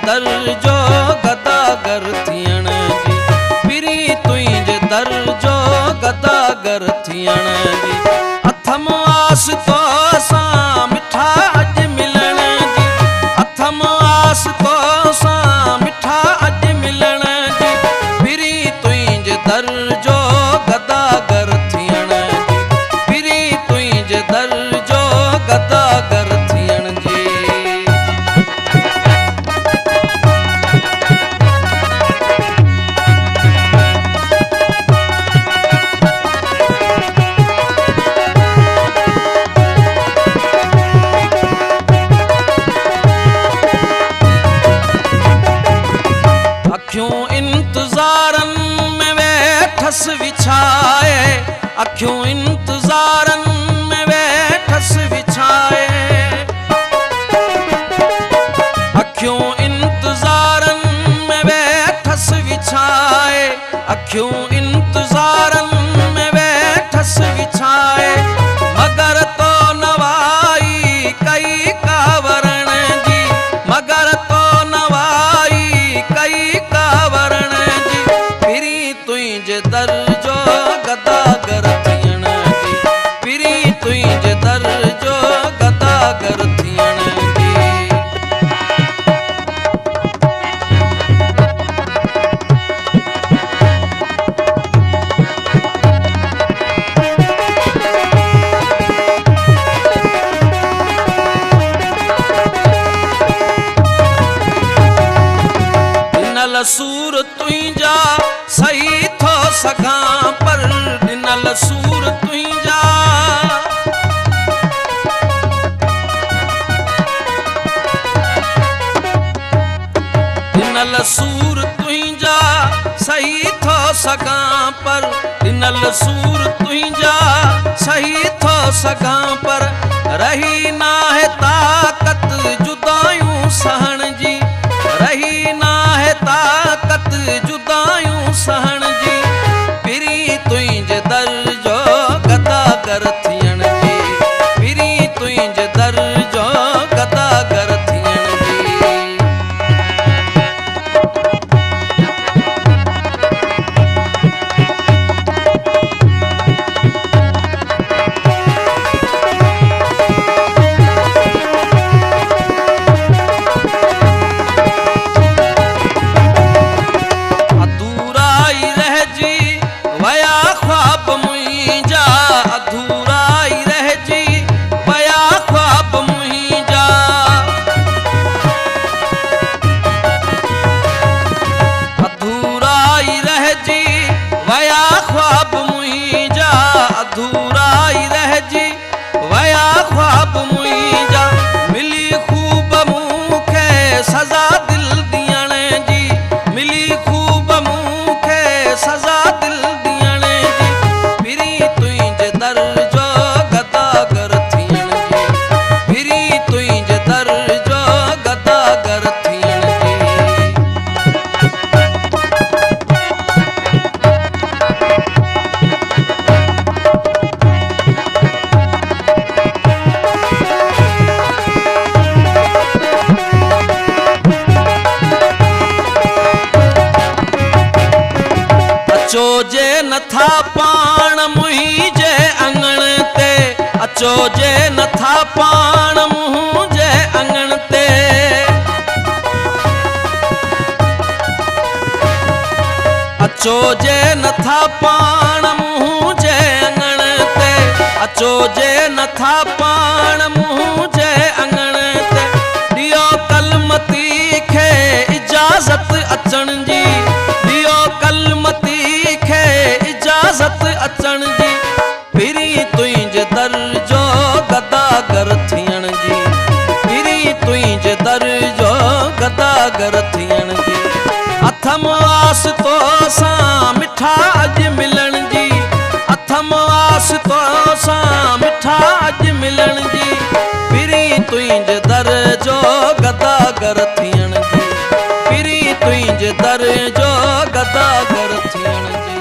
दर जो गदागर थियण जी, पिरी तुंहिंजे दर जो गदागर थियण जी। अथम आस तो सां मिठा अॼु मिलण जी, अथम आस तो सां मिठा अॼु मिलण जी, पिरी तुंहिंजे दर जो गदागर थियण जी, पिरी तुंहिंजे दर जो गदागर थियण जी। अखियूं इंतज़ारन में वेठस विछाए, अखियूं इंतज़ारन में वेठस विछाए, अखियूं इंतज़ारन में वेठस विछाए, अखियूं इंतज़ारन में वेठस विछाए, मगर तो नवाई कई कावरण जी, मगर तो नवाई कई कावरण जी, पिरी तुंहिंजे दर जो गदागर थियण जी, पिरी तुंहिंजे दर जो गदागर थियण जी। ॾिनल सूर तुंहिंजा सही थो सघां, पर ॾिनल सूर तुंहिंजा, ॾिनल सूर तुंहिंजा सही थो सघां, पर ॾिनल सूर तुंहिंजा सही थो सघां, पर रही नाहे ताक़त जुदायूं सहण जी, रही नाहे ताक़त जुदायूं सहण जी, पिरी तुंहिंजे दर जो गदागर थियण जी, पिरी तुंहिंजे दर जो गदागर थियण जी। अधूराई रहजी वया ख्वाब मुंहिंजा, अधूराई रहजी वया ख्वाब मुंहिंजा, अधूराई रहजी वया ख्वाब मुंहिंजा, अधूराई रहजी वया ख्वाब मुंहिंजा, मिली खूब मूंखे सज़ा दिल ॾियण जी, मिली खूब मूंखे सज़ा दिल ॾियण जी, पिरी तुंहिंजे दर जो गदागर थियण जी, पिरी तुंहिंजे दर जो गदागर थियण जी। अचो जे नथा पाण मुंहिंजे अङण ते, अचो जे नथा पाण मुंहिंजे अङण ते, अचो जे नथा पाण मुंहिंजे अङण ते, अचो जे नथा पाण मुंहिंजे अङण ते, ॾियो कलमती खे इजाज़त अचण जी, ॾियो कलमती खे इजाज़त अचण जी, पिरी तुंहिंजे दर जो गदागर थियण जी, पिरी तुंहिंजे दर जो गदागर थियण जी। अथम आस तो सां मिठा अॼु मिलण जी, अथम आस तो सां मिठा अॼु मिलण जी, पिरी तुंहिंजे दर जो गदागर थियण जी, पिरी तुंहिंजे दर जो गदागर थियण जी।